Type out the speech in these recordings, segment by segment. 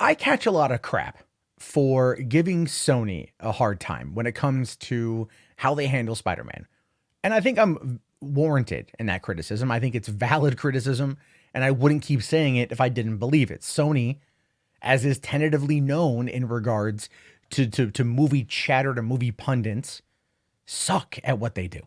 I catch a lot of crap for giving Sony a hard time when it comes to how they handle Spider-Man. And I think I'm warranted in that criticism. I think it's valid criticism, and I wouldn't keep saying it if I didn't believe it. Sony, as is tentatively known in regards to movie chatter, to movie pundits, suck at what they do.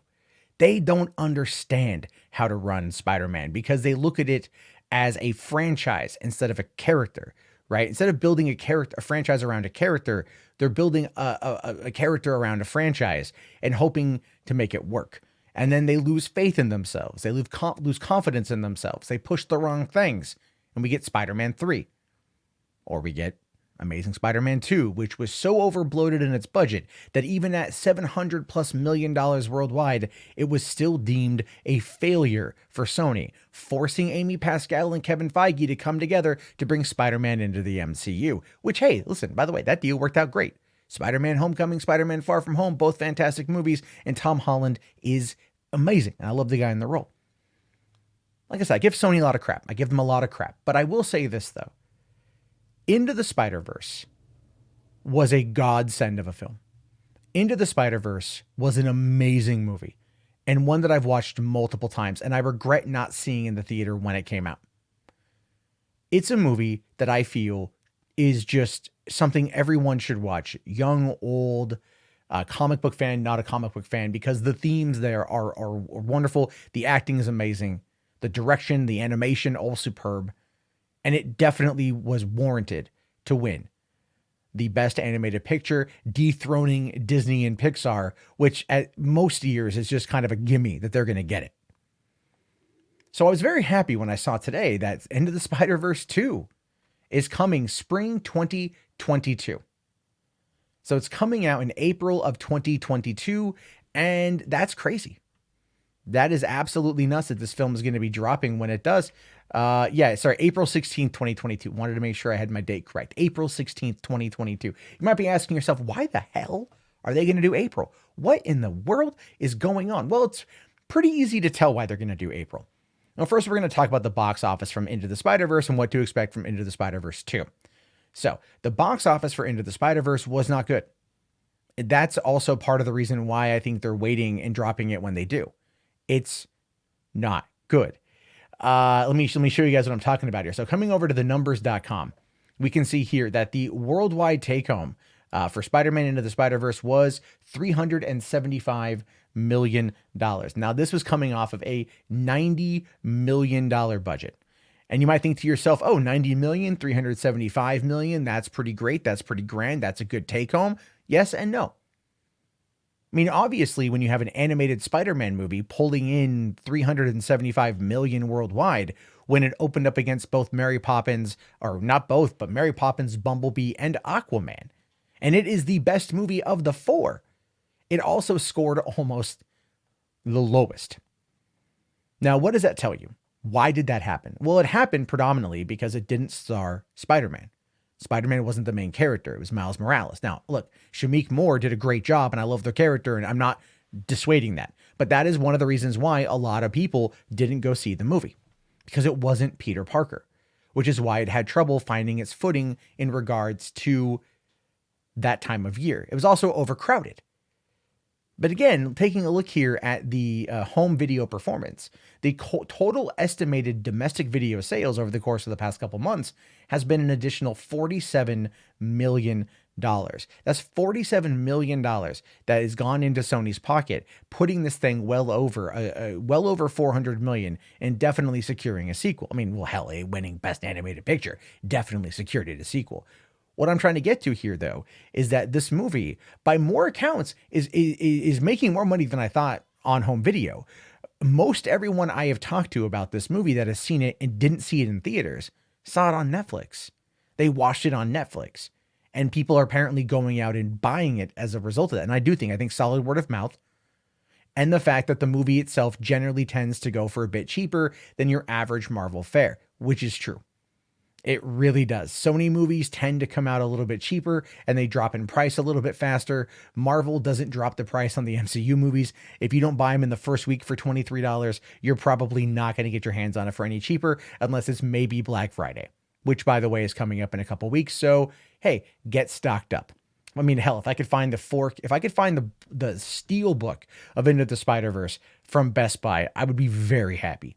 They don't understand how to run Spider-Man because they look at it as a franchise instead of a character, right? Instead of building a franchise around a character, they're building a character around a franchise and hoping to make it work. And then they lose faith in themselves. They lose confidence in themselves. They push the wrong things, and we get Spider-Man 3, or we get Amazing Spider-Man 2, which was so overbloated in its budget that even at $700+ million worldwide, it was still deemed a failure for Sony, forcing Amy Pascal and Kevin Feige to come together to bring Spider-Man into the MCU. Which, hey, listen, by the way, that deal worked out great. Spider-Man Homecoming, Spider-Man Far From Home, both fantastic movies, and Tom Holland is amazing. And I love the guy in the role. Like I said, I give Sony a lot of crap. I give them a lot of crap. But I will say this, though. Into the Spider-Verse was a godsend of a film. Into the Spider-Verse was an amazing movie, and one that I've watched multiple times, and I regret not seeing in the theater when it came out. It's a movie that I feel is just something everyone should watch. Young, old, comic book fan, not a comic book fan, because the themes there are wonderful. The acting is amazing. The direction, the animation, all superb. And it definitely was warranted to win the best animated picture, dethroning Disney and Pixar, which at most years is just kind of a gimme that they're going to get it. So I was very happy when I saw today that Into the Spider-Verse 2 is coming spring 2022. So it's coming out in April of 2022, and that's crazy. That is absolutely nuts that this film is going to be dropping when it does. April 16th, 2022. Wanted to make sure I had my date correct. April 16th, 2022. You might be asking yourself, why the hell are they going to do April? What in the world is going on? Well, it's pretty easy to tell why they're going to do April. Now, first, we're going to talk about the box office from Into the Spider-Verse and what to expect from Into the Spider-Verse 2. So, the box office for Into the Spider-Verse was not good. That's also part of the reason why I think they're waiting and dropping it when they do. It's not good. Let me show you guys what I'm talking about here. So coming over to the numbers.com, we can see here that the worldwide take home for Spider-Man Into the Spider-Verse was $375 million. Now, this was coming off of a $90 million budget. And you might think to yourself, oh, 90 million, 375 million. That's pretty great. That's pretty grand. That's a good take home. Yes and no. I mean, obviously, when you have an animated Spider-Man movie pulling in 375 million worldwide, when it opened up against both Mary Poppins, or not both, but Mary Poppins, Bumblebee, and Aquaman, and it is the best movie of the four, it also scored almost the lowest. Now, what does that tell you? Why did that happen? Well, it happened predominantly because it didn't star Spider-Man. Spider-Man wasn't the main character. It was Miles Morales. Now, look, Shamik Moore did a great job, and I love their character, and I'm not dissuading that. But that is one of the reasons why a lot of people didn't go see the movie, because it wasn't Peter Parker, which is why it had trouble finding its footing in regards to that time of year. It was also overcrowded. But again, taking a look here at the home video performance, the total estimated domestic video sales over the course of the past couple months has been an additional $47 million. That's $47 million that has gone into Sony's pocket, putting this thing well over 400 million and definitely securing a sequel. I mean, well, hell, a winning Best Animated Picture definitely secured it a sequel. What I'm trying to get to here, though, is that this movie, by more accounts, is making more money than I thought on home video. Most everyone I have talked to about this movie that has seen it and didn't see it in theaters saw it on Netflix. They watched it on Netflix, and people are apparently going out and buying it as a result of that. And I think solid word of mouth, and the fact that the movie itself generally tends to go for a bit cheaper than your average Marvel fare, which is true. It really does. Sony movies tend to come out a little bit cheaper and they drop in price a little bit faster. Marvel doesn't drop the price on the MCU movies. If you don't buy them in the first week for $23, you're probably not going to get your hands on it for any cheaper unless it's maybe Black Friday. which by the way is coming up in a couple weeks. So, hey, get stocked up. I mean, hell, if I could find the steel book of Into the Spider-Verse from Best Buy, I would be very happy.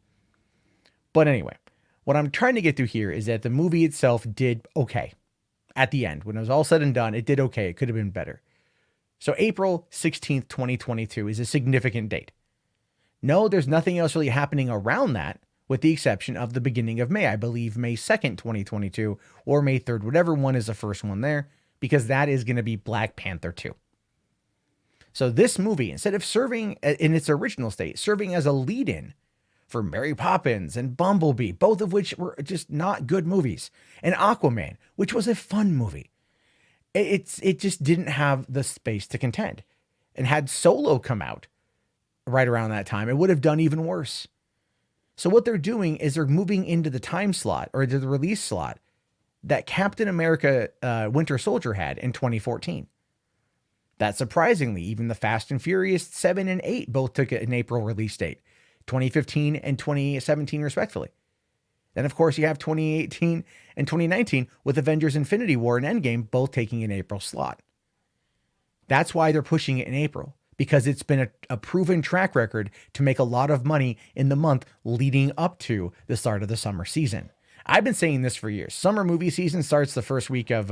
But anyway, what I'm trying to get through here is that the movie itself did okay. At the end, when it was all said and done, it did okay. It could have been better. So April 16th, 2022 is a significant date. No, there's nothing else really happening around that, with the exception of the beginning of May. I believe May 2nd, 2022, or May 3rd, whatever one is the first one there, because that is going to be Black Panther 2. So this movie, instead of serving in its original state, serving as a lead-in for Mary Poppins and Bumblebee, both of which were just not good movies, and Aquaman, which was a fun movie, it just didn't have the space to contend. And had Solo come out right around that time, it would have done even worse. So what they're doing is they're moving into the time slot, or to the release slot, that Captain America Winter Soldier had in 2014. That surprisingly, even the Fast and Furious 7 and 8 both took an April release date, 2015 and 2017 respectively. Then, of course, you have 2018 and 2019 with Avengers Infinity War and Endgame both taking an April slot. That's why they're pushing it in April, because it's been a proven track record to make a lot of money in the month leading up to the start of the summer season. I've been saying this for years. Summer movie season starts the first week of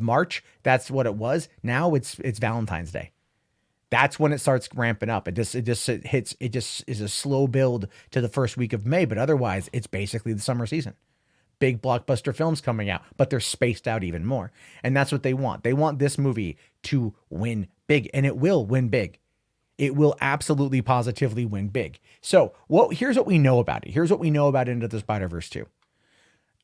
March. That's what it was. Now it's Valentine's Day. That's when it starts ramping up. It just is a slow build to the first week of May, but otherwise it's basically the summer season. Big blockbuster films coming out, but they're spaced out even more. And that's what they want. They want this movie to win big, and it will win big. It will absolutely positively win big. So, here's what we know about it. Here's what we know about Into the Spider-Verse 2.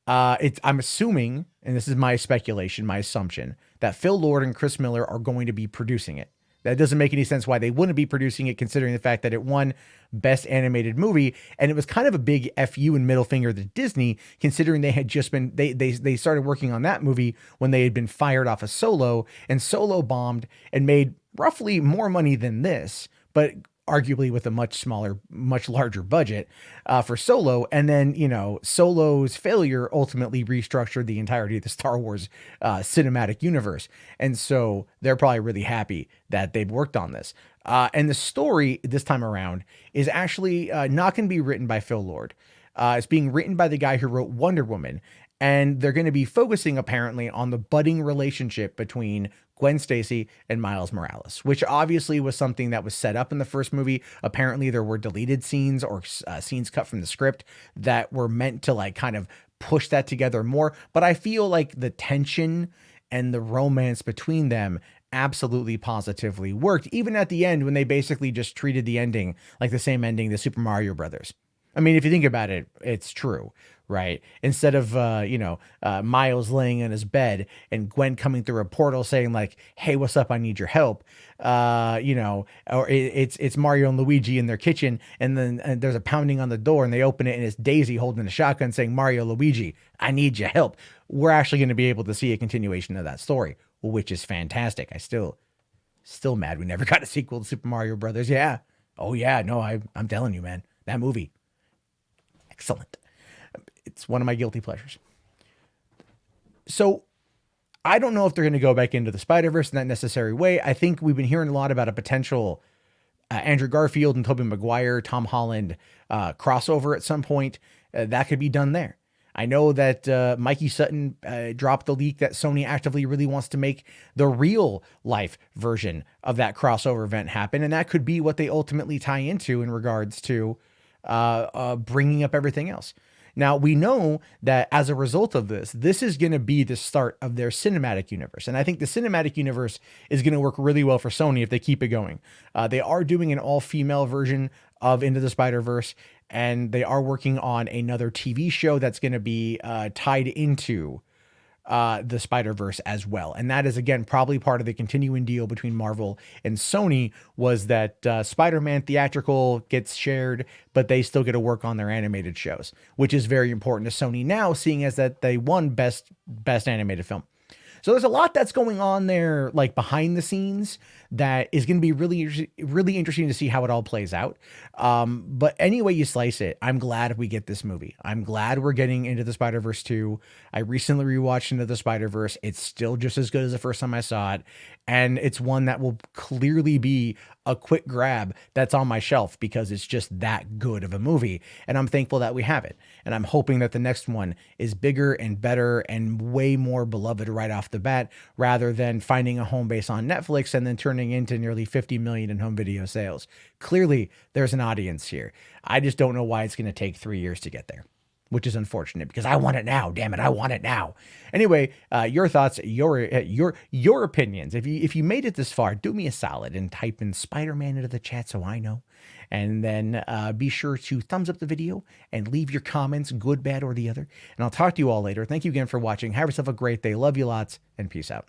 I'm assuming, and this is my speculation, my assumption, that Phil Lord and Chris Miller are going to be producing it. That doesn't make any sense why they wouldn't be producing it, considering the fact that it won Best Animated Movie, and it was kind of a big FU and middle finger to Disney, considering they had just been they started working on that movie when they had been fired off of Solo, and Solo bombed and made roughly more money than this, but arguably with a much larger budget for Solo. And then, Solo's failure ultimately restructured the entirety of the Star Wars cinematic universe. And so they're probably really happy that they've worked on this. And the story this time around is actually not going to be written by Phil Lord. It's being written by the guy who wrote Wonder Woman. And they're going to be focusing apparently on the budding relationship between Gwen Stacy and Miles Morales, which obviously was something that was set up in the first movie. Apparently there were deleted scenes or scenes cut from the script that were meant to kind of push that together more. But I feel like the tension and the romance between them absolutely positively worked, even at the end when they basically just treated the ending like the same ending the Super Mario Brothers. I mean, if you think about it, it's true, right? Instead of, Miles laying in his bed and Gwen coming through a portal saying like, hey, what's up? I need your help. Or it's Mario and Luigi in their kitchen. And then there's a pounding on the door and they open it and it's Daisy holding a shotgun saying, Mario, Luigi, I need your help. We're actually going to be able to see a continuation of that story, which is fantastic. I still mad we never got a sequel to Super Mario Brothers. Yeah. Oh yeah. No, I'm telling you, man, that movie. Excellent. It's one of my guilty pleasures. So I don't know if they're going to go back into the Spider-Verse in that necessary way. I think we've been hearing a lot about a potential Andrew Garfield and Tobey Maguire, Tom Holland crossover at some point. That could be done there. I know that Mikey Sutton dropped the leak that Sony actively really wants to make the real life version of that crossover event happen. And that could be what they ultimately tie into in regards to bringing up everything else. Now, we know that as a result of this is going to be the start of their cinematic universe. And I think the cinematic universe is going to work really well for Sony if they keep it going. They are doing an all-female version of Into the Spider-Verse, and they are working on another TV show that's going to be tied into the Spider-Verse as well. And that is, again, probably part of the continuing deal between Marvel and Sony, was that Spider-Man theatrical gets shared, but they still get to work on their animated shows, which is very important to Sony now, seeing as that they won best animated film. So there's a lot that's going on there, like behind the scenes, that is going to be really interesting to see how it all plays out. But any way you slice it, I'm glad we get this movie. I'm glad we're getting Into the Spider-Verse 2. I recently rewatched Into the Spider-Verse. It's still just as good as the first time I saw it. And it's one that will clearly be a quick grab that's on my shelf because it's just that good of a movie. And I'm thankful that we have it. And I'm hoping that the next one is bigger and better and way more beloved right off the bat, rather than finding a home base on Netflix and then turning into nearly 50 million in home video sales. Clearly, there's an audience here. I just don't know why it's going to take 3 years to get there, which is unfortunate because I want it now. Damn it, I want it now. Anyway, your thoughts, your opinions. If you made it this far, do me a solid and type in Spider-Man into the chat so I know. And then be sure to thumbs up the video and leave your comments, good, bad, or the other. And I'll talk to you all later. Thank you again for watching. Have yourself a great day. Love you lots, and peace out.